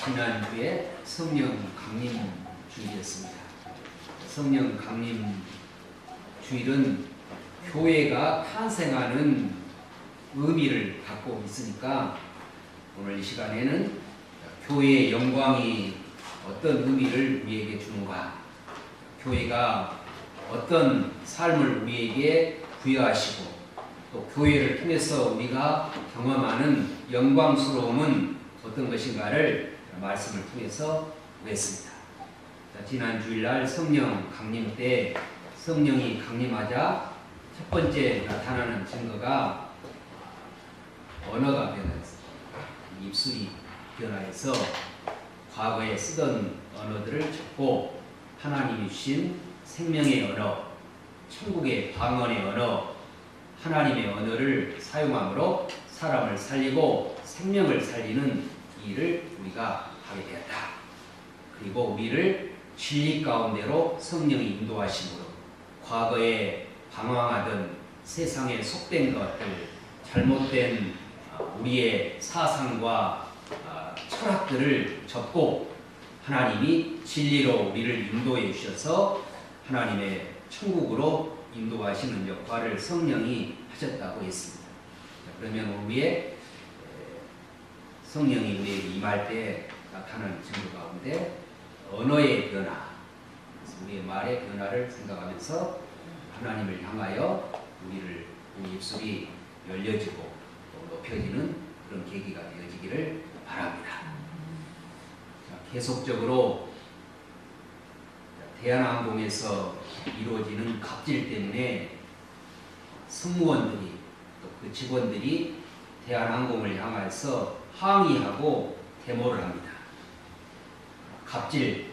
지난주에 성령 강림 주일이었습니다. 성령 강림 주일은 교회가 탄생하는 의미를 갖고 있으니까 오늘 이 시간에는 교회의 영광이 어떤 의미를 우리에게 주는가, 교회가 어떤 삶을 우리에게 부여하시고 또 교회를 통해서 우리가 경험하는 영광스러움은 어떤 것인가를 말씀을 통해서 보겠습니다. 지난 주일날 성령 강림 때 성령이 강림하자 첫 번째 나타나는 증거가 언어가 변화했습니다. 입술이 변화해서 과거에 쓰던 언어들을 접고 하나님이 주신 생명의 언어, 천국의 방언의 언어, 하나님의 언어를 사용함으로 사람을 살리고 생명을 살리는 일을 우리가 하게 되었다. 그리고 우리를 진리 가운데로 성령이 인도하심으로 과거에 방황하던 세상에 속된 것들, 잘못된 우리의 사상과 철학들을 접고 하나님이 진리로 우리를 인도해 주셔서 하나님의 천국으로 인도하시는 역할을 성령이 하셨다고 했습니다. 그러면 우리의 성령이 우리에게 임할 때 나타나는 증거 가운데 언어의 변화, 우리의 말의 변화를 생각하면서 하나님을 향하여 우리 입술이 열려지고 또 높여지는 그런 계기가 되어지기를 바랍니다. 자, 계속적으로 대한항공에서 이루어지는 갑질 때문에 승무원들이 또 그 직원들이 대한항공을 향해서 항의하고 데모를 합니다. 갑질.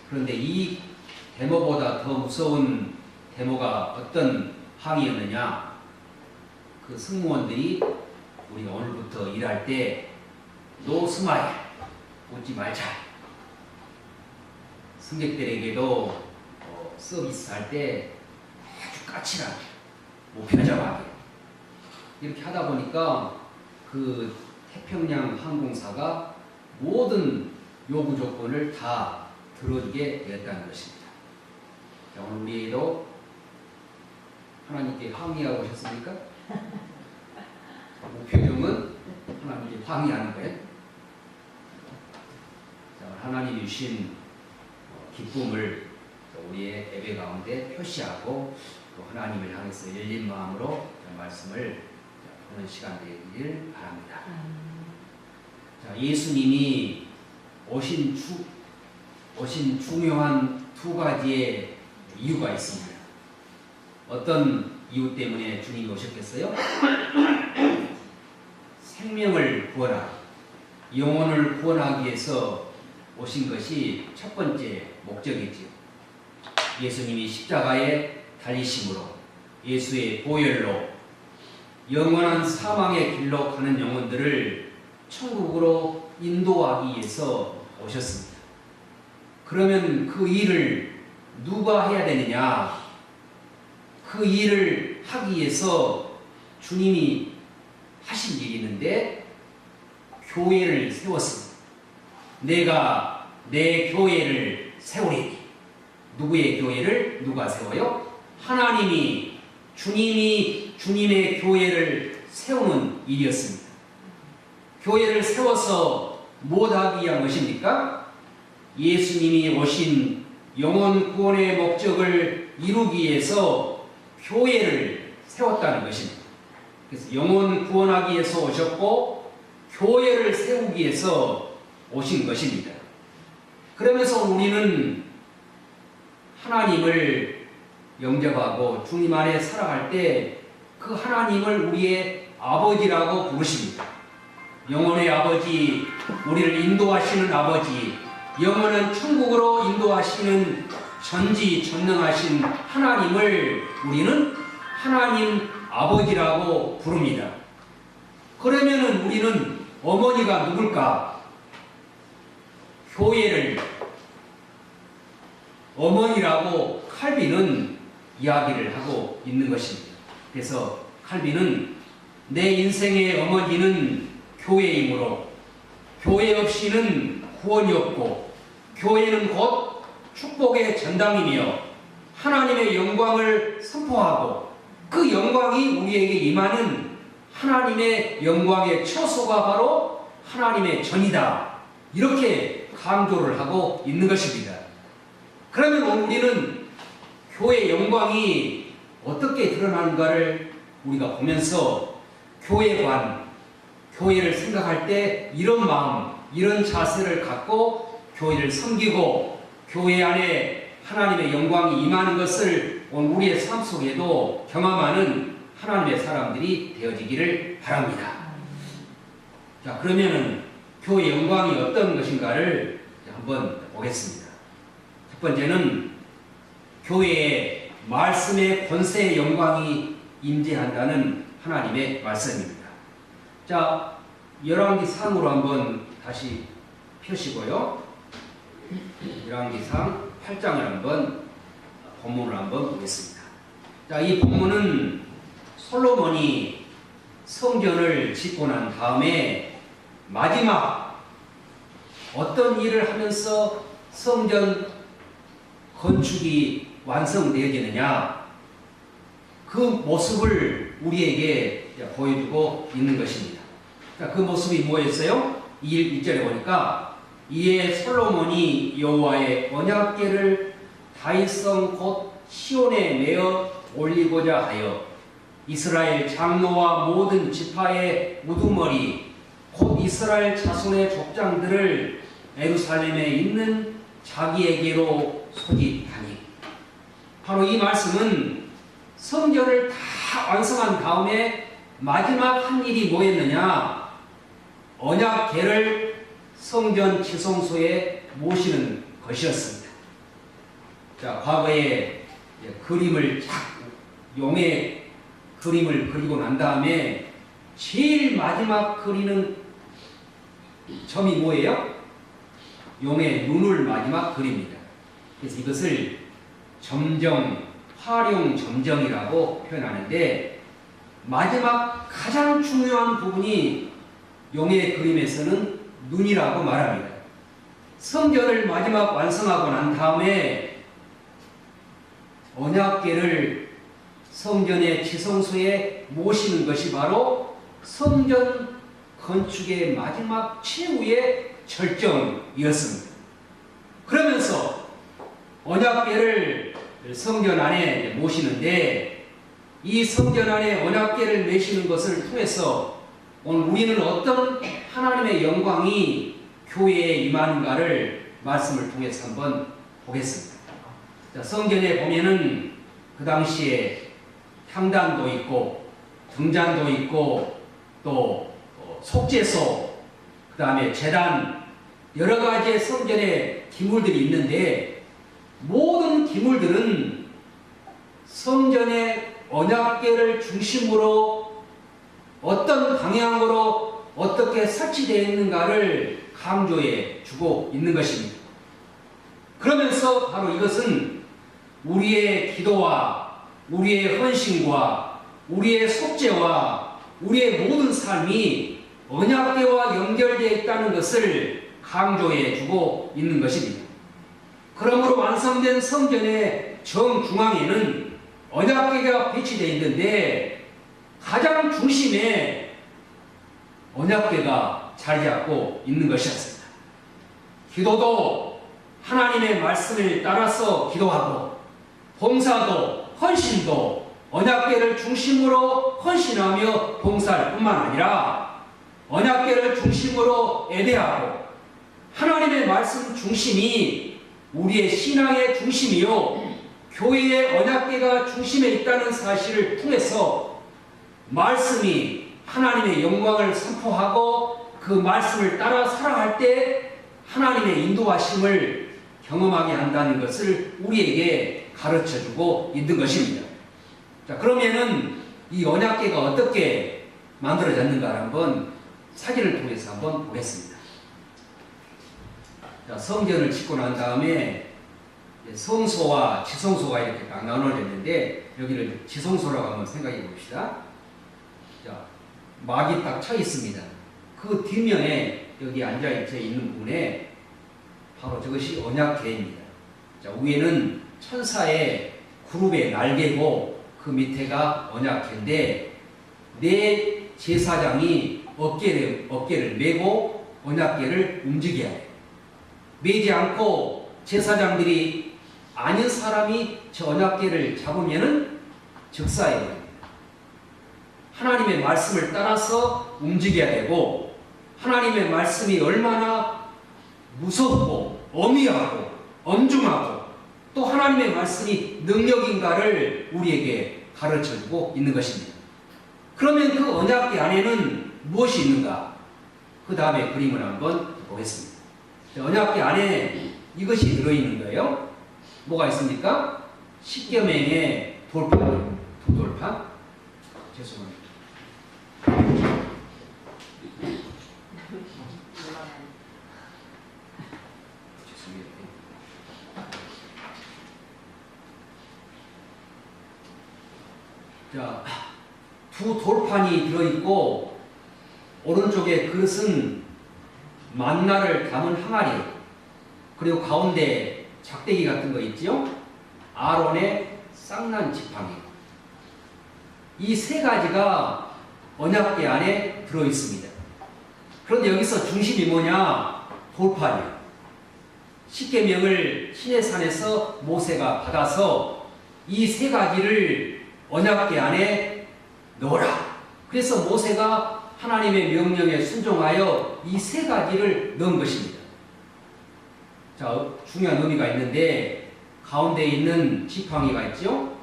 그런데 이 데모보다 더 무서운 데모가 어떤 항의였느냐? 그 승무원들이 우리가 오늘부터 일할 때 노 스마일, 웃지 말자. 승객들에게도 서비스할 때 아주 까칠하게, 무표정하게 이렇게 하다 보니까 그 태평양 항공사가 모든 요구 조건을 다 들어주게 되었다는 것입니다. 자, 오늘 우리도 하나님께 항의하고 오셨습니까? 무표정은 하나님께 항의하는 거예요. 자, 하나님이 주신 기쁨을 우리의 예배 가운데 표시하고 또 하나님을 향해서 열린 마음으로 말씀을 보는 시간 되기를 바랍니다. 자, 예수님이 오신 중요한 두 가지의 이유가 있습니다. 어떤 이유 때문에 주님이 오셨겠어요? 생명을 구원하고 영혼을 구원하기 위해서 오신 것이 첫 번째 목적이지요. 예수님이 십자가에 달리심으로 예수의 보혈로 영원한 사망의 길로 가는 영혼들을 천국으로 인도하기 위해서 오셨습니다. 그러면 그 일을 누가 해야 되느냐? 그 일을 하기 위해서 주님이 하신 일이 있는데 교회를 세웠습니다. 내가 내 교회를 세우리니. 누구의 교회를 누가 세워요? 하나님이, 주님이 주님의 교회를 세우는 일이었습니다. 교회를 세워서 무엇하기 위한 것입니까? 예수님이 오신 영혼 구원의 목적을 이루기 위해서 교회를 세웠다는 것입니다. 그래서 영혼 구원하기 위해서 오셨고 교회를 세우기 위해서 오신 것입니다. 그러면서 우리는 하나님을 영접하고 주님 안에 살아갈 때 그 하나님을 우리의 아버지라고 부르십니다. 영혼의 아버지, 우리를 인도하시는 아버지, 영원한 천국으로 인도하시는 전지전능하신 하나님을 우리는 하나님 아버지라고 부릅니다. 그러면은 우리는 어머니가 누굴까? 교회를 어머니라고 칼빈은 이야기를 하고 있는 것입니다. 그래서 칼빈은 내 인생의 어머니는 교회이므로 교회 없이는 구원이었고 교회는 곧 축복의 전당이며 하나님의 영광을 선포하고 그 영광이 우리에게 임하는 하나님의 영광의 처소가 바로 하나님의 전이다. 이렇게 강조를 하고 있는 것입니다. 그러면 오늘 우리는 교회의 영광이 어떻게 드러나는가를 우리가 보면서 교회관, 교회를 생각할 때 이런 마음, 이런 자세를 갖고 교회를 섬기고 교회 안에 하나님의 영광이 임하는 것을 오늘 우리의 삶 속에도 경험하는 하나님의 사람들이 되어지기를 바랍니다. 자, 그러면은 교회 영광이 어떤 것인가를 한번 보겠습니다. 첫 번째는 교회의 말씀의 권세의 영광이 임재한다는 하나님의 말씀입니다. 자, 열왕기상으로 한번 다시 펴시고요. 열왕기상 8장을 한번 본문을 한번 보겠습니다. 자, 이 본문은 솔로몬이 성전을 짓고 난 다음에 마지막 어떤 일을 하면서 성전 건축이 완성되어지느냐, 그 모습을 우리에게 보여주고 있는 것입니다. 자, 그 모습이 뭐였어요? 1절에 보니까 이에 솔로몬이 여호와의 언약궤를 다윗성 곧 시온에 메어 올리고자 하여 이스라엘 장로와 모든 지파의 우두머리 곧 이스라엘 자손의 족장들을 예루살렘에 있는 자기에게로 소집하니. 바로 이 말씀은 성전을 다 완성한 다음에 마지막 한 일이 뭐였느냐? 언약궤를 성전 지성소에 모시는 것이었습니다. 자, 과거에 그림을 용의 그림을 그리고 난 다음에 제일 마지막 그리는 점이 뭐예요? 용의 눈을 마지막 그립니다. 그래서 이것을 점정, 활용 점정이라고 표현하는데, 마지막 가장 중요한 부분이 용의 그림에서는 눈이라고 말합니다. 성전을 마지막 완성하고 난 다음에 언약궤를 성전의 지성소에 모시는 것이 바로 성전 건축의 마지막 최후의 절정이었습니다. 그러면서 언약궤를 성전 안에 모시는데, 이 성전 안에 언약궤를 메시는 것을 통해서 오늘 우리는 어떤 하나님의 영광이 교회에 임하는가를 말씀을 통해서 한번 보겠습니다. 자, 성전에 보면은 그 당시에 향단도 있고 등잔도 있고 또 속죄소, 그 다음에 제단, 여러 가지의 성전에 기물들이 있는데, 모든 기물들은 성전의 언약궤를 중심으로 어떤 방향으로 어떻게 설치되어 있는가를 강조해 주고 있는 것입니다. 그러면서 바로 이것은 우리의 기도와 우리의 헌신과 우리의 속죄와 우리의 모든 삶이 언약궤와 연결되어 있다는 것을 강조해 주고 있는 것입니다. 그러므로 완성된 성전의 정중앙에는 언약궤가 배치되어 있는데, 가장 중심에 언약궤가 자리 잡고 있는 것이었습니다. 기도도 하나님의 말씀을 따라서 기도하고, 봉사도 헌신도 언약궤를 중심으로 헌신하며 봉사할 뿐만 아니라 언약궤를 중심으로 예배하고, 하나님의 말씀 중심이 우리의 신앙의 중심이요 교회의 언약궤가 중심에 있다는 사실을 통해서 말씀이 하나님의 영광을 선포하고 그 말씀을 따라 살아갈 때 하나님의 인도하심을 경험하게 한다는 것을 우리에게 가르쳐주고 있는 것입니다. 자, 그러면은 이 언약궤가 어떻게 만들어졌는가 한번 사진을 통해서 한번 보겠습니다. 자, 성전을 짓고 난 다음에 성소와 지성소가 이렇게 딱 나눠졌는데, 여기를 지성소라고 한번 생각해 봅시다. 자, 막이 딱 쳐 있습니다. 그 뒷면에 여기 앉아 있는 부분에 바로 저것이 언약궤입니다. 자, 위에는 천사의 그룹의 날개고 그 밑에가 언약궤인데 내 제사장이 어깨를 메고 언약궤를 움직여야 해요. 메지 않고 제사장들이 아닌 사람이 저 언약궤를 잡으면은 즉사해요. 하나님의 말씀을 따라서 움직여야 되고 하나님의 말씀이 얼마나 무섭고 엄미하고 엄중하고 또 하나님의 말씀이 능력인가를 우리에게 가르쳐주고 있는 것입니다. 그러면 그 언약궤 안에는 무엇이 있는가? 그 다음에 그림을 한번 보겠습니다. 언약궤 안에 이것이 들어있는 거예요. 뭐가 있습니까? 십계명의 돌판, 두 돌판. 죄송합니다. 자, 두 돌판이 들어있고 오른쪽에 그릇은 만나를 담은 항아리예요. 그리고 가운데 작대기 같은 거 있죠? 아론의 쌍난 지팡이. 이 세 가지가 언약궤 안에 들어있습니다. 그런데 여기서 중심이 뭐냐? 돌판이에요. 십계명을 시내산에서 모세가 받아서 이 세 가지를 언약궤 안에 넣어라. 그래서 모세가 하나님의 명령에 순종하여 이 세 가지를 넣은 것입니다. 자, 중요한 의미가 있는데 가운데 있는 지팡이가 있죠.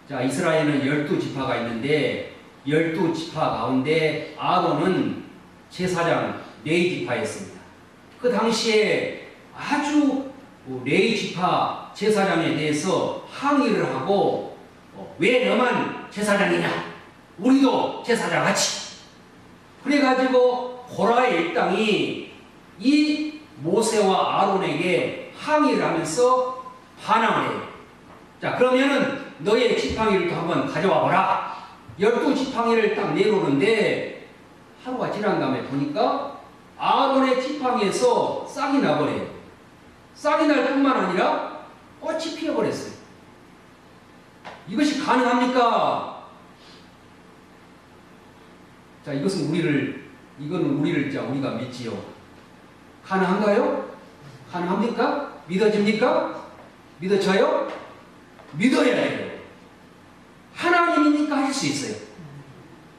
자, 이스라엘은 12지파가 있는데 12지파 가운데 아론은 제사장 레위지파였습니다. 그 당시에 아주 레위지파 제사장에 대해서 항의를 하고 왜 너만 제사장이냐? 우리도 제사장하지. 그래가지고 고라의 일당이 이 모세와 아론에게 항의를 하면서 반항을 해요. 자, 그러면은 너의 지팡이를 또 한번 가져와 봐라. 12지팡이를 딱 내놓는데 하루가 지난 다음에 보니까 아론의 지팡이에서 싹이 나버려요. 싹이 날 뿐만 아니라 꽃이 피어버렸어요. 이것이 가능합니까? 자, 이거는 우리를 우리가 믿지요. 가능한가요? 가능합니까? 믿어집니까? 믿어져요? 믿어야 해요. 하나님이니까 하실 수 있어요.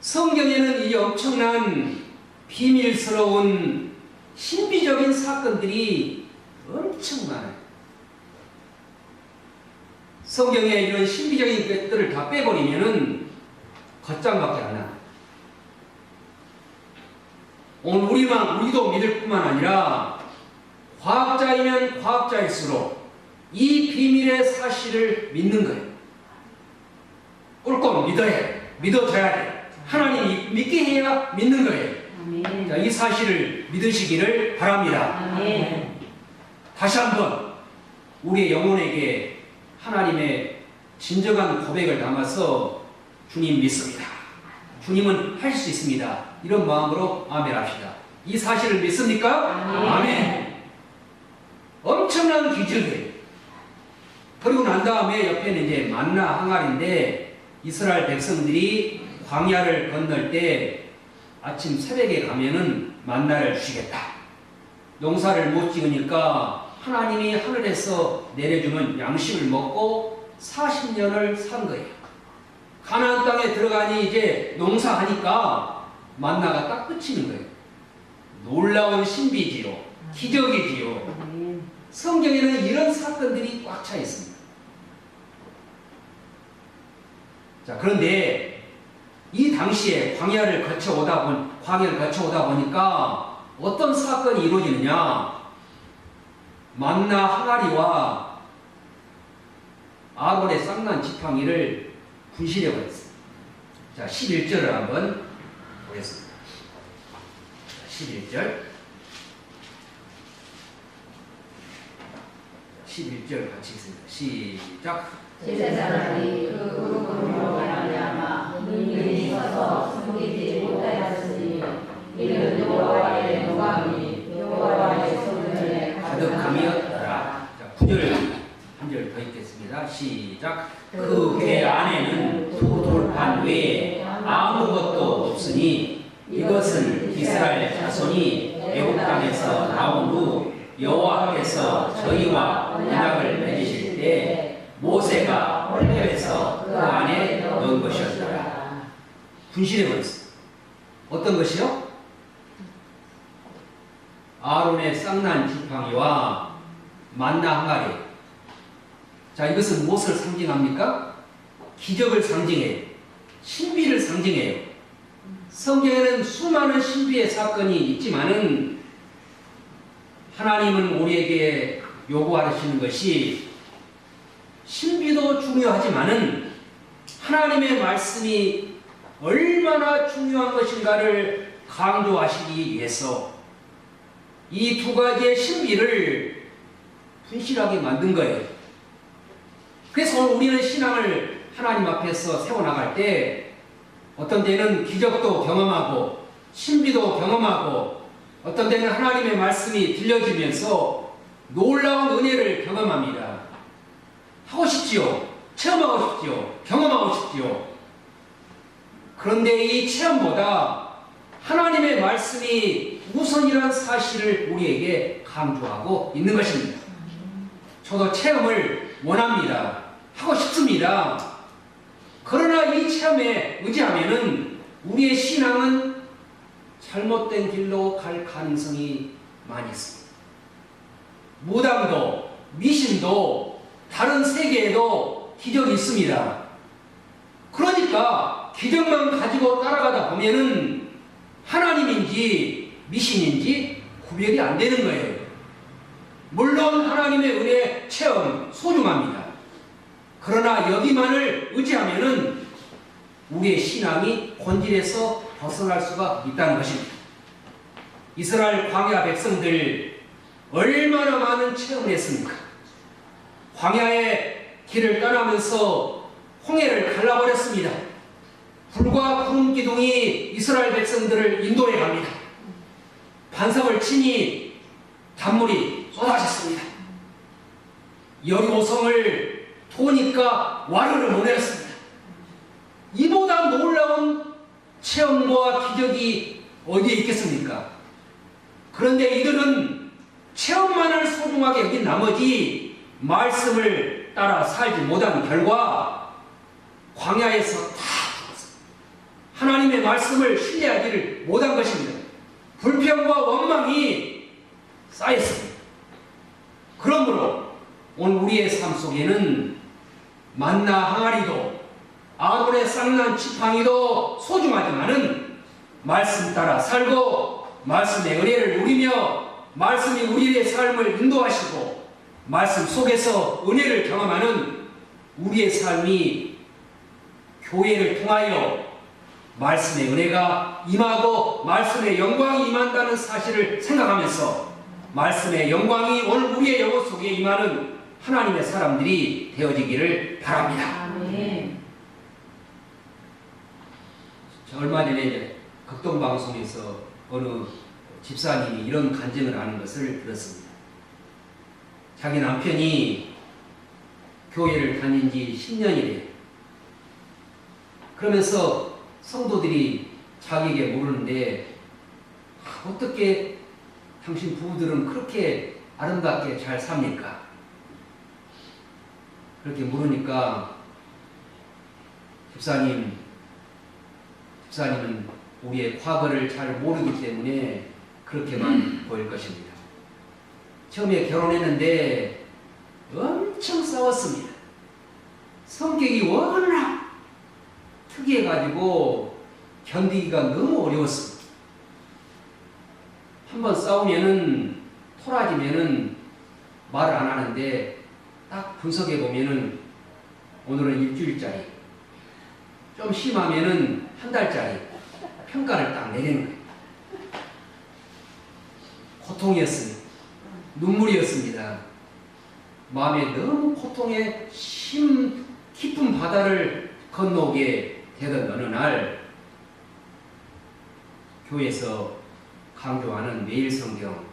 성경에는 이 엄청난 비밀스러운 신비적인 사건들이 엄청 많아요. 성경에 이런 신비적인 것들을 다 빼버리면은 겉장밖에 안 나요. 오늘 우리도 믿을 뿐만 아니라 과학자이면 과학자일수록 이 비밀의 사실을 믿는 거예요. 꿀꺽 믿어야 돼. 믿어줘야 돼. 하나님이 믿게 해야 믿는 거예요. 아멘. 자, 이 사실을 믿으시기를 바랍니다. 아멘. 다시 한번 우리의 영혼에게 하나님의 진정한 고백을 담아서 주님 믿습니다. 주님은 하실 수 있습니다. 이런 마음으로 아멘 합시다. 이 사실을 믿습니까? 아멘. 아멘. 엄청난 기적이에요. 그리고 난 다음에 옆에는 이제 만나 항아리인데 이스라엘 백성들이 광야를 건널 때 아침 새벽에 가면은 만나를 주시겠다. 농사를 못 지으니까 하나님이 하늘에서 내려주는 양식을 먹고 40년을 산 거예요. 가나안 땅에 들어가니 이제 농사하니까 만나가 딱 그치는 거예요. 놀라운 신비지요. 기적이지요. 성경에는 이런 사건들이 꽉 차 있습니다. 자, 그런데 이 당시에 광야를 거쳐 오다 보니까 어떤 사건이 이루어지느냐? 만나 항아리와 아론의 쌍난 지팡이를 분실해 버렸어요. 자, 11절을 한번 보겠습니다. 11절 같이 읽습니다. 시작. 제사장이 그 그룹으로 말미암아 능히 서서 숨기지 못하였으니 이는 여호와의 영광이 여호와의 성전에 절 더 읽겠습니다. 시작. 그 궤 안에는 두 돌판 외에 아무것도 없으니 이것은 이스라엘 자손이 애굽 땅에서 나온 후 여호와께서 저희와 언약을 맺으실 때 모세가 홀레에서 그 안에 넣은 것이었더라. 분실해 버렸어. 어떤 것이요? 아론의 쌍난 지팡이와 만나 항아리. 자, 이것은 무엇을 상징합니까? 기적을 상징해요. 신비를 상징해요. 성경에는 수많은 신비의 사건이 있지만은 하나님은 우리에게 요구하시는 것이 신비도 중요하지만은 하나님의 말씀이 얼마나 중요한 것인가를 강조하시기 위해서 이 두 가지의 신비를 분실하게 만든 거예요. 그래서 오늘 우리는 신앙을 하나님 앞에서 세워나갈 때 어떤 때는 기적도 경험하고 신비도 경험하고 어떤 때는 하나님의 말씀이 들려지면서 놀라운 은혜를 경험합니다. 하고 싶지요. 체험하고 싶지요. 경험하고 싶지요. 그런데 이 체험보다 하나님의 말씀이 우선이라는 사실을 우리에게 강조하고 있는 것입니다. 저도 체험을 원합니다. 하고 싶습니다. 그러나 이 체험에 의지하면은 우리의 신앙은 잘못된 길로 갈 가능성이 많이 있습니다. 무당도, 미신도, 다른 세계에도 기적이 있습니다. 그러니까 기적만 가지고 따라가다 보면은 하나님인지 미신인지 구별이 안 되는 거예요. 물론 하나님의 은혜 체험 소중합니다. 그러나 여기만을 의지하면은 우리의 신앙이 본질에서 벗어날 수가 있다는 것입니다. 이스라엘 광야 백성들 얼마나 많은 체험을 했습니까? 광야의 길을 떠나면서 홍해를 갈라버렸습니다. 불과 구름 기둥이 이스라엘 백성들을 인도해 갑니다. 반석을 치니 단물이 쏟아졌습니다. 여리고성을 도니까 와르르 못 내렸습니다. 이보다 놀라운 체험과 기적이 어디에 있겠습니까? 그런데 이들은 체험만을 소중하게 여긴 나머지 말씀을 따라 살지 못한 결과 광야에서 다 하나님의 말씀을 신뢰하기를 못한 것입니다. 불평과 원망이 쌓였습니다. 그러므로 오늘 우리의 삶 속에는 만나 항아리도 아론의 쌍난 지팡이도 소중하지만은 말씀 따라 살고 말씀의 은혜를 누리며 말씀이 우리의 삶을 인도하시고 말씀 속에서 은혜를 경험하는 우리의 삶이 교회를 통하여 말씀의 은혜가 임하고 말씀의 영광이 임한다는 사실을 생각하면서 말씀의 영광이 오늘 우리의 영혼 속에 임하는 하나님의 사람들이 되어지기를 바랍니다. 아멘. 얼마 전에 극동방송에서 어느 집사님이 이런 간증을 하는 것을 들었습니다. 자기 남편이 교회를 다닌 지 10년이래요. 그러면서 성도들이 자기에게 물었는데 어떻게 당신 부부들은 그렇게 아름답게 잘 삽니까? 그렇게 물으니까 집사님은 우리의 과거를 잘 모르기 때문에 그렇게만 보일 것입니다. 처음에 결혼했는데 엄청 싸웠습니다. 성격이 워낙 특이해가지고 견디기가 너무 어려웠습니다. 한번 싸우면은 토라지면은 말을 안 하는데 딱 분석해 보면은 오늘은 일주일짜리, 좀 심하면은 한 달짜리 평가를 딱 내리는 거예요. 고통이었습니다. 눈물이었습니다. 마음에 너무 고통의 깊은 바다를 건너오게 되던 어느 날 교회에서 강조하는 매일 성경,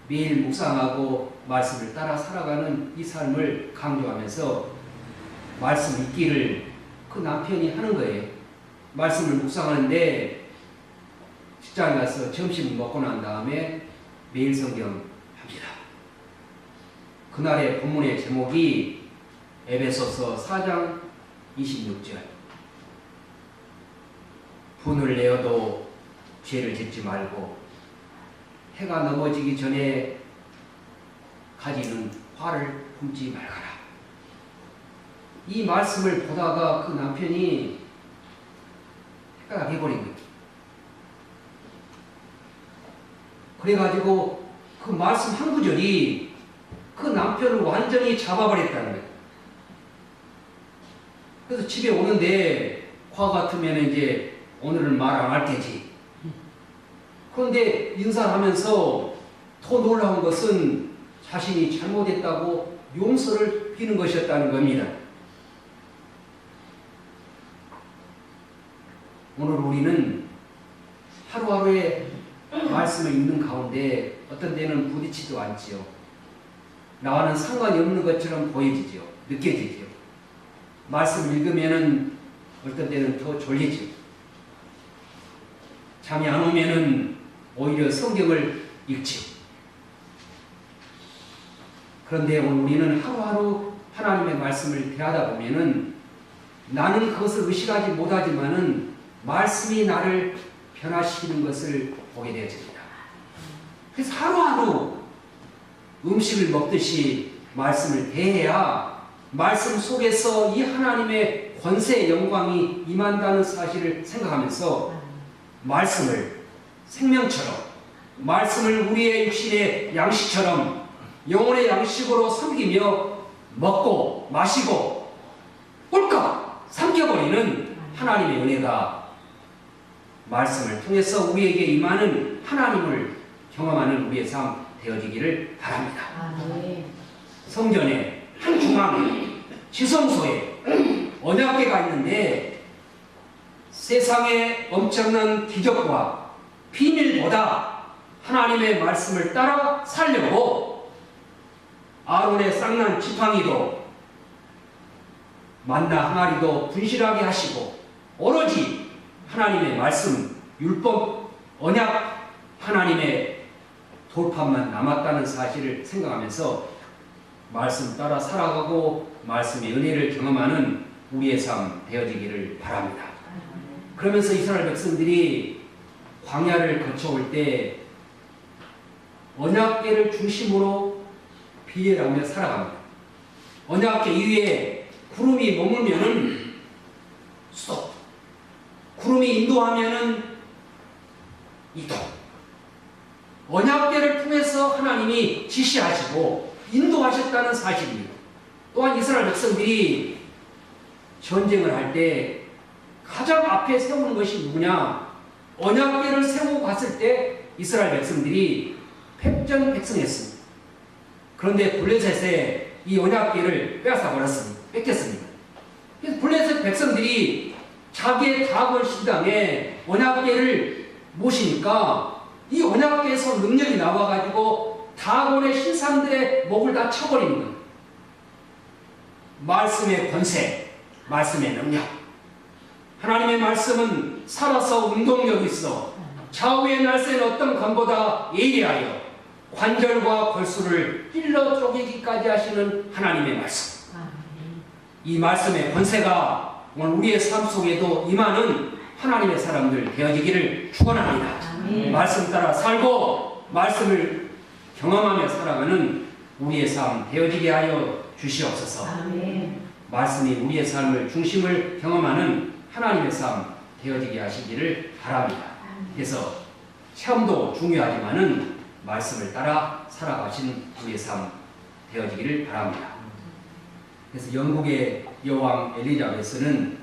매일 묵상하고 말씀을 따라 살아가는 이 삶을 강조하면서 말씀 읽기를 그 남편이 하는 거예요. 말씀을 묵상하는데 직장에 가서 점심 먹고 난 다음에 매일 성경 합니다. 그날의 본문의 제목이 에베소서 4장 26절. 분을 내어도 죄를 짓지 말고 해가 넘어지기 전에 가지는 화를 품지 말거라. 이 말씀을 보다가 그 남편이 해가 해버린 거예요. 그래가지고 그 말씀 한 구절이 그 남편을 완전히 잡아버렸다는 거예요. 그래서 집에 오는데 과 같으면 이제 오늘은 말 안 할 테지. 그런데 인사를 하면서 더 놀라운 것은 자신이 잘못했다고 용서를 비는 것이었다는 겁니다. 오늘 우리는 하루하루의 말씀을 읽는 가운데 어떤 때는 부딪히도 않지요. 나와는 상관이 없는 것처럼 보여지죠. 느껴지죠. 말씀을 읽으면은 어떤 때는 더 졸리죠. 잠이 안 오면은 오히려 성경을 읽지. 그런데 오늘 우리는 하루하루 하나님의 말씀을 대하다 보면은 나는 그것을 의식하지 못하지만은 말씀이 나를 변화시키는 것을 보게 되어집니다. 그래서 하루하루 음식을 먹듯이 말씀을 대해야 말씀 속에서 이 하나님의 권세의 영광이 임한다는 사실을 생각하면서 말씀을 생명처럼, 말씀을 우리의 육신의 양식처럼 영혼의 양식으로 섬기며 먹고 마시고 꿀꺽 삼켜버리는 하나님의 은혜가 말씀을 통해서 우리에게 임하는 하나님을 경험하는 우리의 삶 되어지기를 바랍니다. 성전에 한 중앙에 지성소에 언약궤가 있는데 세상의 엄청난 기적과 비밀보다 하나님의 말씀을 따라 살려고 아론의 쌍난 지팡이도 만나 항아리도 분실하게 하시고 오로지 하나님의 말씀, 율법, 언약, 하나님의 돌판만 남았다는 사실을 생각하면서 말씀 따라 살아가고 말씀의 은혜를 경험하는 우리의 삶 되어지기를 바랍니다. 그러면서 이스라엘 백성들이 광야를 거쳐올 때 언약궤를 중심으로 비례하며 살아갑니다. 언약궤 위에 구름이 머물면은 수도, 구름이 인도하면은 이동. 언약궤를 통해서 하나님이 지시하시고 인도하셨다는 사실입니다. 또한 이스라엘 백성들이 전쟁을 할 때 가장 앞에 세우는 것이 누구냐? 언약궤를 세우고 갔을 때 이스라엘 백성들이 백전백승했습니다. 그런데 블레셋에 이 언약궤를 빼앗아버렸습니다. 뺏겼습니다. 그래서 블레셋 백성들이 자기의 다곤 신당에 언약궤를 모시니까 이 언약궤에서 능력이 나와가지고 다곤의 신상들의 목을 다 쳐버리는 거예요. 말씀의 권세, 말씀의 능력. 하나님의 말씀은 살아서 운동력이 있어 좌우의 날쌘 어떤 검보다 예리하여 관절과 골수를 찔러 쪼개기까지 하시는 하나님의 말씀. 이 말씀의 권세가 오늘 우리의 삶 속에도 임하는 하나님의 사람들 되어지기를 축원합니다. 말씀 따라 살고 말씀을 경험하며 살아가는 우리의 삶 되어지게 하여 주시옵소서. 말씀이 우리의 삶을 중심을 경험하는 하나님의 삶 되어지게 하시기를 바랍니다. 그래서 체험도 중요하지만은 말씀을 따라 살아가신 우리의 삶 되어지기를 바랍니다. 그래서 영국의 여왕 엘리자베스는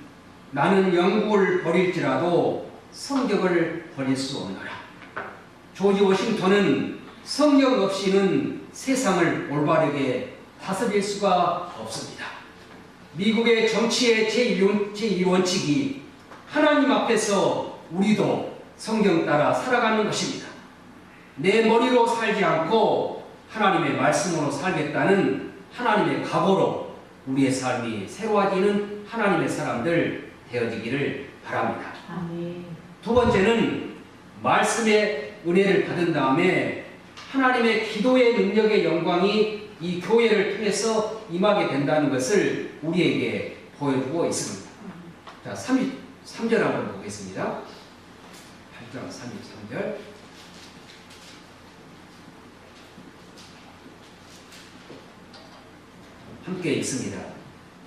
나는 영국을 버릴지라도 성경을 버릴 수 없노라. 조지 워싱턴은 성경 없이는 세상을 올바르게 다스릴 수가 없습니다. 미국의 정치의 제1원칙이 하나님 앞에서 우리도 성경 따라 살아가는 것입니다. 내 머리로 살지 않고 하나님의 말씀으로 살겠다는 하나님의 각오로 우리의 삶이 새로워지는 하나님의 사람들 되어지기를 바랍니다. 두 번째는 말씀의 은혜를 받은 다음에 하나님의 기도의 능력의 영광이 이 교회를 통해서 임하게 된다는 것을 우리에게 보여주고 있습니다. 자, 33절 한번 보겠습니다. 8장 33절. 함께 읽습니다.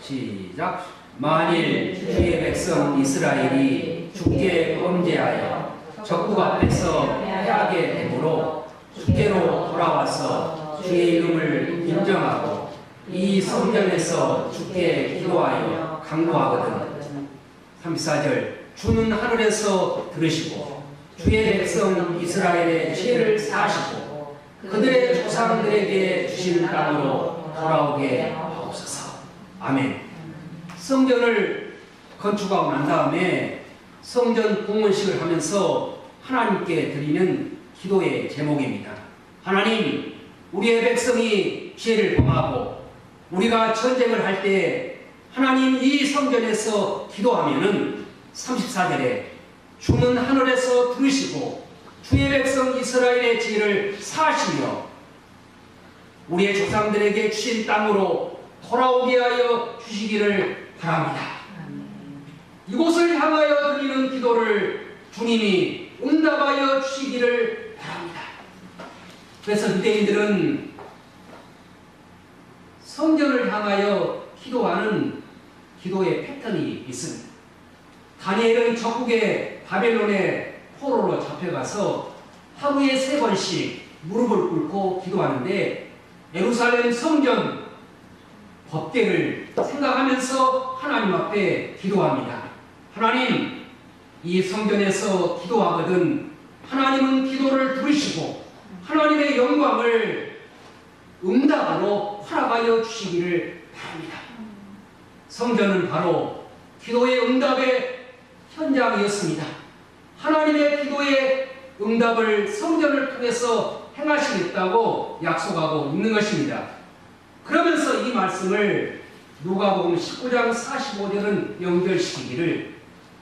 시작. 만일 주의 백성 이스라엘이 주께 범죄하여 적국 앞에서 패하게 되므로 주께로 돌아와서 주의 이름을 인정하고 이 성전에서 주께 기도하여 간구하거든. 34절. 주는 하늘에서 들으시고 주의 백성 이스라엘의 죄를 사하시고 그들의 조상들에게 주신 땅으로 돌아오게 하옵소서. 아멘. 성전을 건축하고 난 다음에 성전 공헌식을 하면서 하나님께 드리는 기도의 제목입니다. 하나님, 우리의 백성이 죄를 범하고 우리가 전쟁을 할 때 하나님 이 성전에서 기도하면은 34절에 주는 하늘에서 들으시고 주의 백성 이스라엘의 죄를 사하시며 우리의 조상들에게 주신 땅으로 돌아오게 하여 주시기를 바랍니다. 이곳을 향하여 드리는 기도를 주님이 응답하여 주시기를 바랍니다. 그래서 유대인들은 성전을 향하여 기도하는 기도의 패턴이 있습니다. 다니엘은 적국의 바벨론의 포로로 잡혀가서 하루에 3번씩 무릎을 꿇고 기도하는데 예루살렘 성전 법궤를 생각하면서 하나님 앞에 기도합니다. 하나님, 이 성전에서 기도하거든 하나님은 기도를 들으시고 하나님의 영광을 응답으로 허락하여 주시기를 바랍니다. 성전은 바로 기도의 응답의 현장이었습니다. 하나님의 기도의 응답을 성전을 통해서 행하시겠다고 약속하고 있는 것입니다. 그러면서 이 말씀을 누가복음 19장 45절은 연결시키기를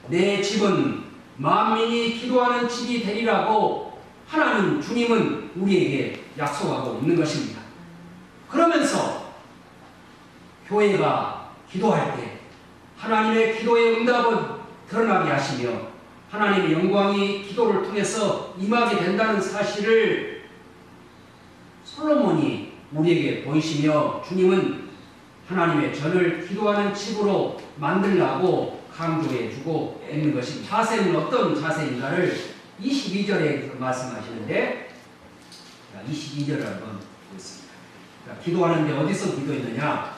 내 집은 만민이 기도하는 집이 되리라고 하나님 주님은 우리에게 약속하고 있는 것입니다. 그러면서 교회가 기도할 때 하나님의 기도의 응답은 드러나게 하시며 하나님의 영광이 기도를 통해서 임하게 된다는 사실을 솔로몬이 우리에게 보이시며 주님은 하나님의 전을 기도하는 집으로 만들라고 강조해주고 있는 것입니다. 자세는 어떤 자세인가를 22절에 말씀하시는데 22절을 한번 보겠습니다. 기도하는데 어디서 기도했느냐?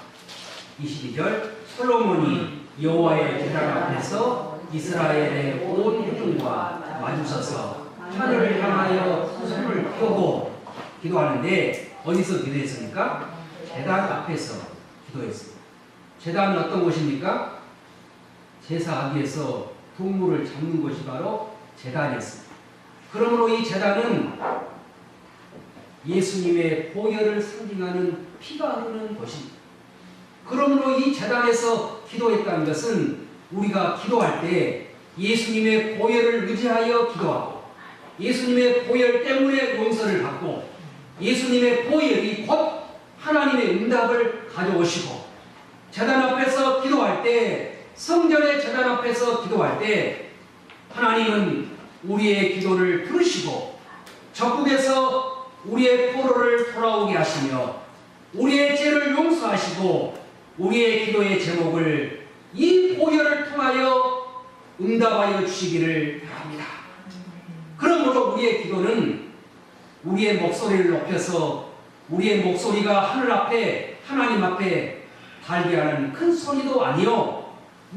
22절 솔로몬이 여호와의 제단 앞에서 이스라엘의 온 회중과 마주서서 하늘을 향하여 손을 펴고 기도하는데 어디서 기도했습니까? 제단 앞에서 기도했습니다. 제단은 어떤 곳입니까? 제사하기에서 동물을 잡는 곳이 바로 제단이었습니다. 그러므로 이 제단은 예수님의 보혈을 상징하는 피가 흐르는 곳입니다. 그러므로 이 제단에서 기도했다는 것은 우리가 기도할 때 예수님의 보혈을 의지하여 기도하고 예수님의 보혈 때문에 용서를 받고 예수님의 보혈이 곧 하나님의 응답을 가져오시고 제단 앞에서 기도할 때 성전의 제단 앞에서 기도할 때 하나님은 우리의 기도를 들으시고 적국에서 우리의 포로를 돌아오게 하시며 우리의 죄를 용서하시고 우리의 기도의 제목을 이 보혈을 통하여 응답하여 주시기를 바랍니다. 그러므로 우리의 기도는 우리의 목소리를 높여서 우리의 목소리가 하늘 앞에 하나님 앞에 달게 하는 큰 소리도 아니요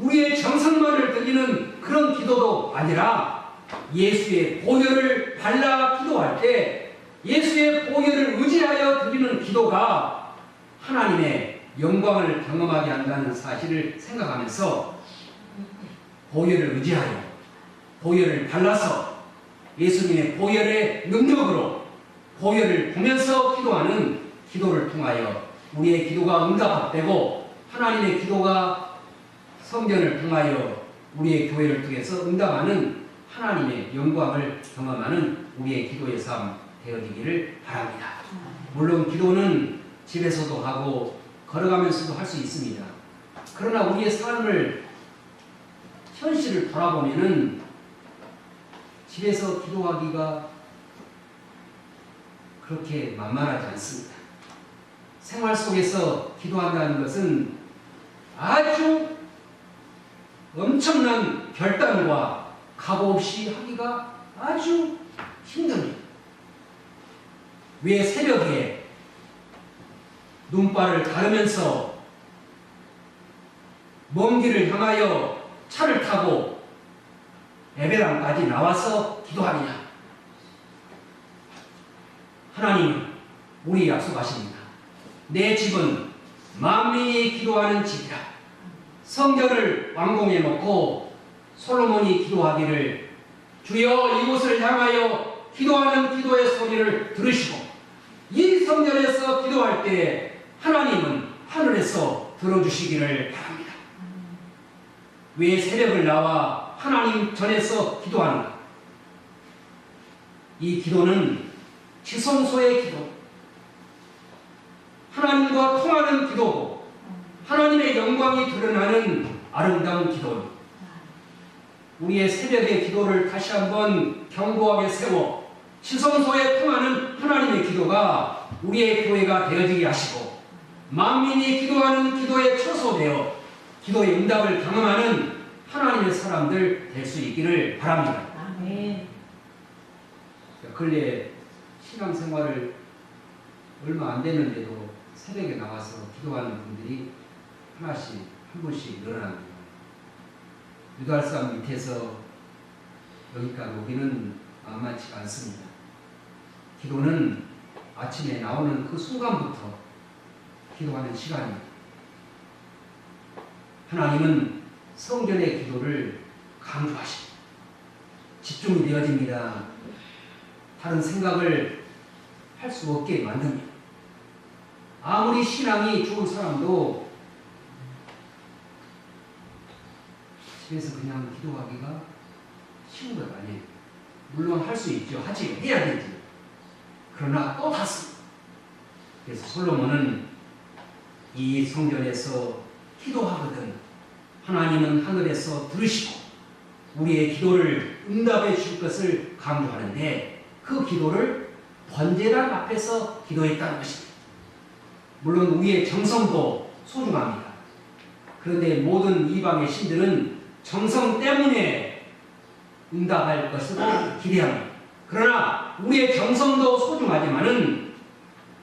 우리의 정성만을 드리는 그런 기도도 아니라 예수의 보혈을 발라 기도할 때 예수의 보혈을 의지하여 드리는 기도가 하나님의 영광을 경험하게 한다는 사실을 생각하면서 보혈을 의지하여 보혈을 발라서 예수님의 보혈의 능력으로 보혈을 보면서 기도하는 기도를 통하여 우리의 기도가 응답되고 하나님의 기도가 성전을 통하여 우리의 교회를 통해서 응답하는 하나님의 영광을 경험하는 우리의 기도의 삶 되어지기를 바랍니다. 물론 기도는 집에서도 하고 걸어가면서도 할 수 있습니다. 그러나 우리의 삶을 현실을 돌아보면은 집에서 기도하기가 그렇게 만만하지 않습니다. 생활 속에서 기도한다는 것은 아주 엄청난 결단과 각오 없이 하기가 아주 힘듭니다. 왜 새벽에 눈발을 가르면서 먼 길을 향하여 차를 타고 에베랑까지 나와서 기도하느냐? 하나님은 우리 약속하십니다. 내 집은 만민이 기도하는 집이라. 성전을 완공해 놓고 솔로몬이 기도하기를 주여 이곳을 향하여 기도하는 기도의 소리를 들으시고 이 성전에서 기도할 때 하나님은 하늘에서 들어주시기를 바랍니다. 왜 새벽을 나와 하나님 전에서 기도하는가? 이 기도는 지성소의 기도, 하나님과 통하는 기도고 하나님의 영광이 드러나는 아름다운 기도입니다. 우리의 새벽의 기도를 다시 한번 견고하게 세워 지성소에 통하는 하나님의 기도가 우리의 교회가 되어지게 하시고 만민이 기도하는 기도에 처소되어 기도의 응답을 경험하는 하나님의 사람들 될 수 있기를 바랍니다. 아멘. 근래 신앙생활을 얼마 안 됐는데도 새벽에 나와서 기도하는 분들이 하나씩 한 분씩 늘어납니다. 유달산 밑에서 여기까지 오기는 만만치가 않습니다. 기도는 아침에 나오는 그 순간부터 기도하는 시간입니다. 하나님은 성전의 기도를 강조하십니다. 집중이 되어집니다. 다른 생각을 할 수 없게 만듭니다. 아무리 신앙이 좋은 사람도 집에서 그냥 기도하기가 쉬운 것 아니에요. 물론 할 수 있죠. 하지 해야 되지. 그러나 또 닫습니다. 그래서 솔로몬은 이 성전에서 기도하거든 하나님은 하늘에서 들으시고 우리의 기도를 응답해 줄 것을 강조하는데 그 기도를 번제단 앞에서 기도했다는 것입니다. 물론 우리의 정성도 소중합니다. 그런데 모든 이방의 신들은 정성 때문에 응답할 것으로 기대합니다. 그러나 우리의 정성도 소중하지만은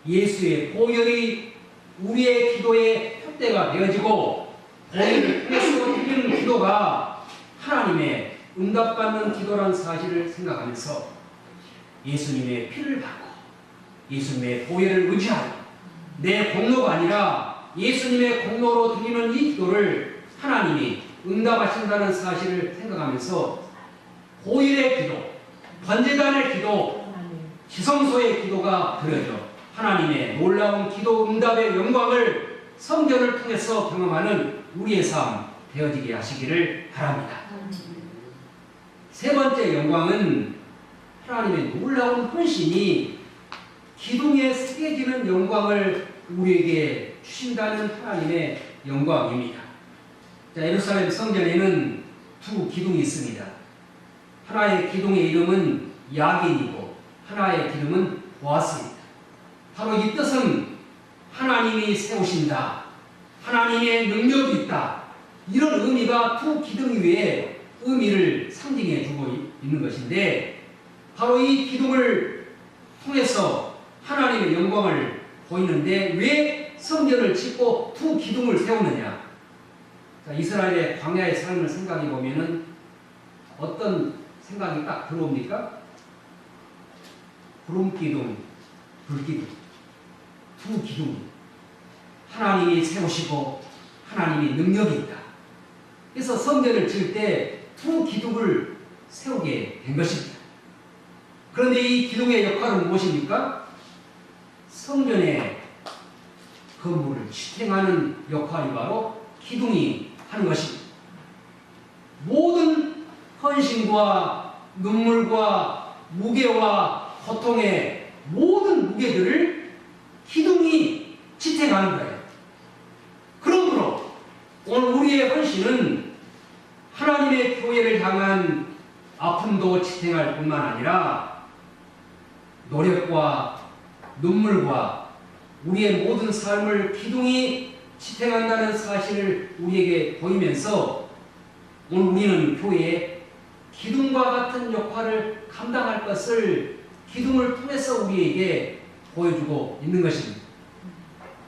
예수의 보혈이 우리의 기도의 표대가 되어지고 보혈을 통해서 드리는 기도가 하나님의 응답받는 기도라는 사실을 생각하면서 예수님의 피를 받고 예수님의 보혈을 의지하고 내 공로가 아니라 예수님의 공로로 드리는 이 기도를 하나님이 응답하신다는 사실을 생각하면서 보혈의 기도, 번제단의 기도, 지성소의 기도가 드려져 하나님의 놀라운 기도 응답의 영광을 성전을 통해서 경험하는 우리의 삶 되어지게 하시기를 바랍니다. 세 번째 영광은 하나님의 놀라운 헌신이 기둥에 새겨지는 영광을 우리에게 주신다는 하나님의 영광입니다. 자, 예루살렘 성전에는 두 기둥이 있습니다. 하나의 기둥의 이름은 야긴이고 하나의 기둥은 보아스입니다. 바로 이 뜻은 하나님이 세우신다, 하나님의 능력이 있다, 이런 의미가 두 기둥 위에 의미를 상징해 주고 있는 것인데 바로 이 기둥을 통해서 하나님의 영광을 보이는데 왜 성전을 짓고 두 기둥을 세우느냐? 자, 이스라엘의 광야의 삶을 생각해 보면은 어떤 생각이 딱 들어옵니까? 구름 기둥, 불 기둥, 두 기둥. 하나님이 세우시고 하나님이 능력이 있다. 그래서 성전을 지을 때 두 기둥을 세우게 된 것입니다. 그런데 이 기둥의 역할은 무엇입니까? 성전의 건물을 지탱하는 역할이 바로 기둥이 하는 것입니다. 모든 헌신과 눈물과 무게와 고통의 모든 무게들을 기둥이 지탱하는 거예요. 그러므로 오늘 우리의 헌신은 하나님의 교회를 향한 아픔도 지탱할 뿐만 아니라 노력과 눈물과 우리의 모든 삶을 기둥이 지탱한다는 사실을 우리에게 보이면서 오늘 우리는 교회에 기둥과 같은 역할을 감당할 것을 기둥을 통해서 우리에게 보여주고 있는 것입니다.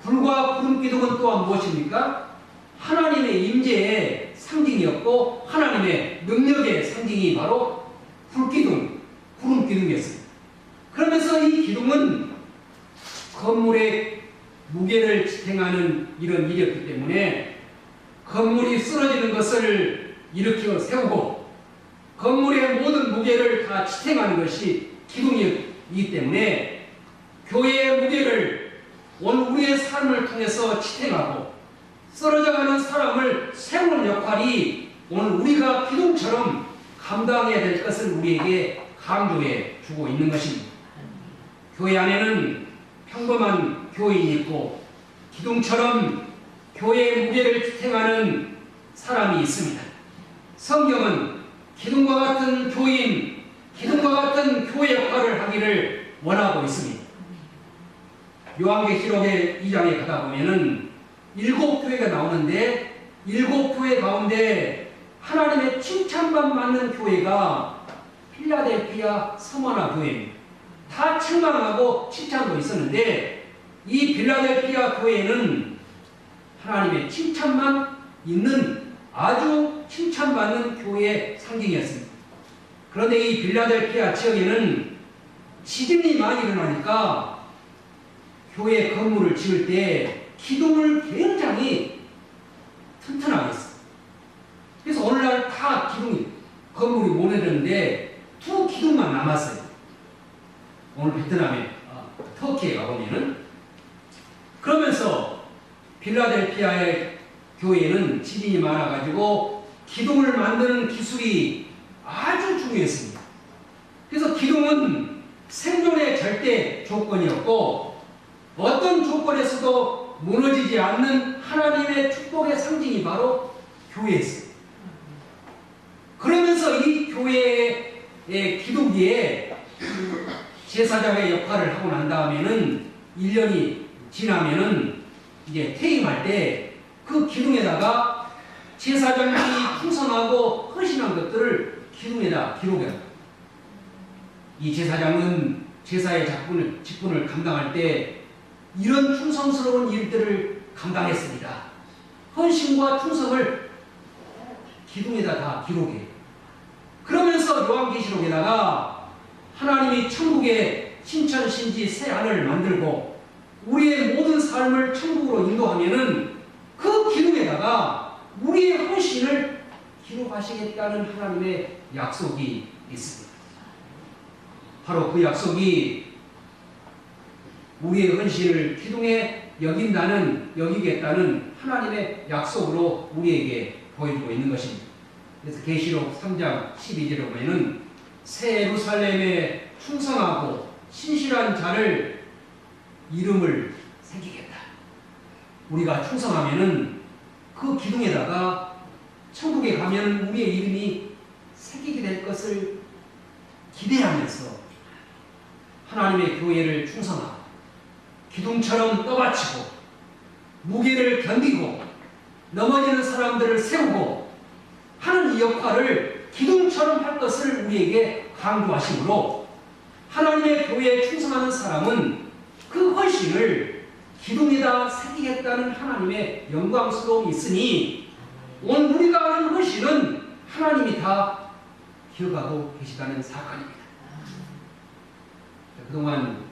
불과 구름 기둥은 또한 무엇입니까? 하나님의 임재의 상징이었고 하나님의 능력의 상징이 바로 불기둥, 구름 기둥이었습니다. 그러면서 이 기둥은 건물의 무게를 지탱하는 이런 일이었기 때문에 건물이 쓰러지는 것을 일으켜 세우고 건물의 모든 무게를 다 지탱하는 것이 기둥이기 때문에 교회의 무게를 오늘 우리의 삶을 통해서 지탱하고 쓰러져가는 사람을 세우는 역할이 오늘 우리가 기둥처럼 감당해야 될 것을 우리에게 강조해 주고 있는 것입니다. 교회 안에는 평범한 교인이 있고 기둥처럼 교회의 무게를 지탱하는 사람이 있습니다. 성경은 기둥과 같은 교인, 기둥과 같은 교회 역할을 하기를 원하고 있습니다. 요한계시록의 2장에 가다 보면은 7교회가 나오는데 7교회 가운데 하나님의 칭찬만 받는 교회가 필라델피아 서머나 교회입니다. 다 책망하고 칭찬도 있었는데 이 필라델피아 교회는 하나님의 칭찬만 있는 아주 칭찬받는 교회의 상징이었습니다. 그런데 이 필라델피아 지역에는 지진이 많이 일어나니까 교회 건물을 지을 때 기둥을 굉장히 튼튼하게 했어요. 그래서 오늘날 다 기둥이 건물이 모내렸는데 2기둥만 남았어요. 오늘 베트남에 터키에 가보면은 그러면서 필라델피아의 교회는 지진이 많아가지고 기둥을 만드는 기술이 아주 중요했습니다. 그래서 기둥은 생존의 절대 조건이었고 어떤 조건에서도 무너지지 않는 하나님의 축복의 상징이 바로 교회였어요. 그러면서 이 교회의 기둥기에 제사장의 역할을 하고 난 다음에는 1년이 지나면은 이제 퇴임할 때 그 기둥에다가 제사장이 풍성하고 헌신한 것들을 기둥에다 기록해요. 이 제사장은 제사의 직분을 감당할 때 이런 충성스러운 일들을 감당했습니다. 헌신과 충성을 기둥에다 다 기록해요. 그러면서 요한계시록에다가 하나님이 천국의 신천신지 새 하늘을 만들고 우리의 모든 삶을 천국으로 인도하면은 그 기둥에다가 우리의 헌신을 기록하시겠다는 하나님의 약속이 있습니다. 바로 그 약속이 우리의 헌신을 기둥에 여기겠다는 하나님의 약속으로 우리에게 보여주고 있는 것입니다. 그래서 계시록 3장 12절에 보면은 새 예루살렘에 충성하고 신실한 자를 이름을 새기겠다. 우리가 충성하면은 그 기둥에다가 천국에 가면 우리의 이름이 새기게 될 것을 기대하면서 하나님의 교회를 충성하고 기둥처럼 떠받치고 무게를 견디고 넘어지는 사람들을 세우고 하는 이 역할을 기둥처럼 할 것을 우리에게 강조하시므로 하나님의 교회에 충성하는 사람은 그 헌신을 기둥에다 새기겠다는 하나님의 영광스러움이 있으니 오늘 우리가 하는 헌신은 하나님이 다 기억하고 계시다는 사건입니다. 그동안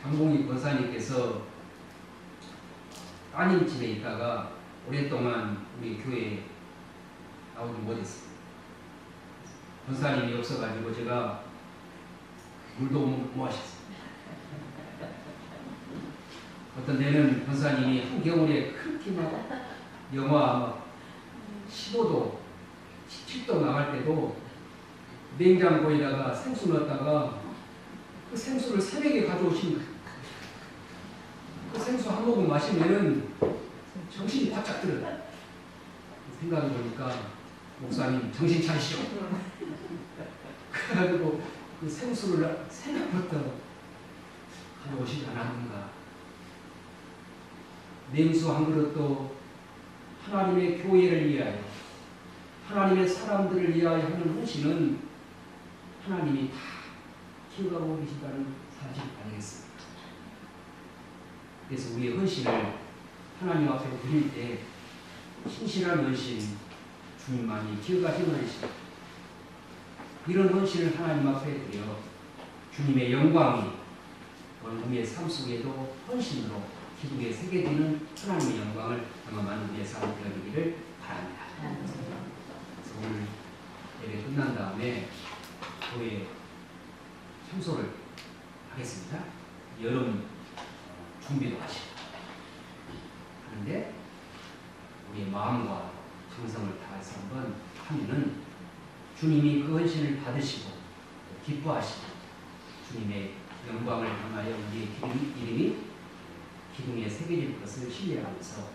장봉익 권사님께서 따님 집에 있다가 오랫동안 우리 교회에 나오지 못했어요. 권사님이 없어가지고 제가 물도 못 마셨어요. 어떤 데는 권사님이 한겨울에 그렇게 막 영하 막 15도, 17도 나갈 때도 냉장고에다가 생수 넣었다가 그 생수를 새벽에 가져오신 그 생수 한 모금 마시면은 정신이 바짝 들어요. 생각해 보니까 목사님 정신 차리시오. 그래가지고 그 생수를 새벽부터 가져오시지 않았는가. 냉수 한 그릇도 하나님의 교회를 위하여, 하나님의 사람들을 위하여 하는 헌신은 하나님이 다 기억하고 계신다는 사실 아니겠습니까? 그래서 우리의 헌신을 하나님 앞에 드릴 때 신실한 헌신, 주님만이 기억하시는 헌신, 이런 헌신을 하나님 앞에 드려 주님의 영광이 우리의 삶 속에도 헌신으로 기둥에 새겨지는 하나님의 영광을 경험하는 우리의 삶이 되기를 바랍니다. 그래서 오늘 예배 끝난 다음에 교회 청소를 하겠습니다. 여름 준비도 하시고 하는데 우리의 마음과 정성을 다해서 한번 하면은 주님이 그 헌신을 받으시고 기뻐하시고 주님의 영광을 향하여 우리의 이름이 기둥에 새겨질 것을 신뢰하면서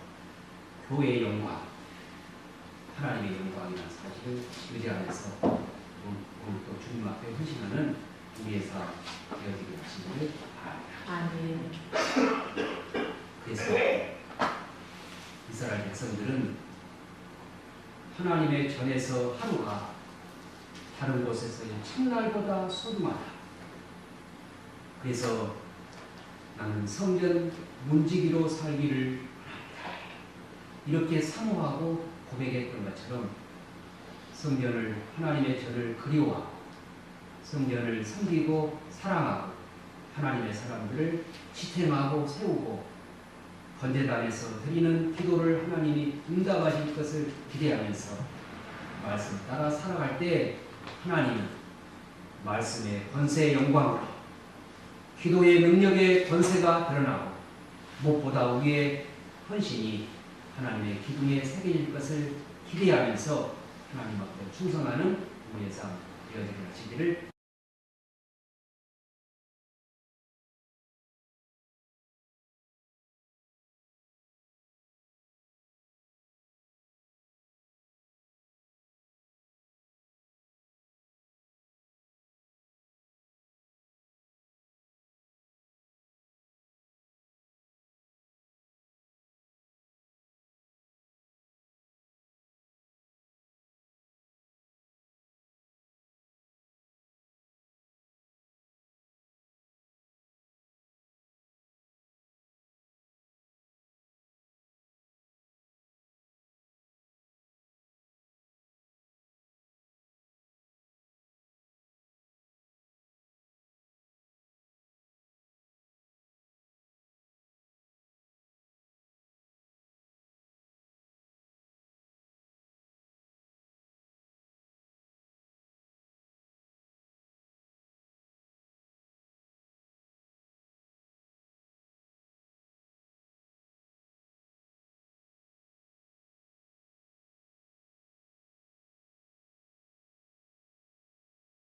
교회의 영광, 하나님의 영광이라는 사실을 의지하면서 오늘 또 주님 앞에 헌신하는 우리의 삶 되어지게 하시기를 바랍니다. 그래서 이스라엘 백성들은 하나님의 전에서 하루가 다른 곳에서의 첫날보다 소중하다. 그래서 나는 성전 문지기로 살기를 원합니다. 이렇게 사모하고 고백했던 것처럼 성전을, 하나님의 전을 그리워하고 성전을 섬기고 사랑하고 하나님의 사람들을 지탱하고 세우고 번제단에서 드리는 기도를 하나님이 응답하실 것을 기대하면서 말씀 따라 살아갈 때 하나님은 말씀의 권세의 영광으로 기도의 능력의 권세가 드러나고 무엇보다 우리의 헌신이 하나님의 기둥에 새겨질 것을 기대하면서 하나님 앞에 충성하는 우리의 삶 되어지게 하시기를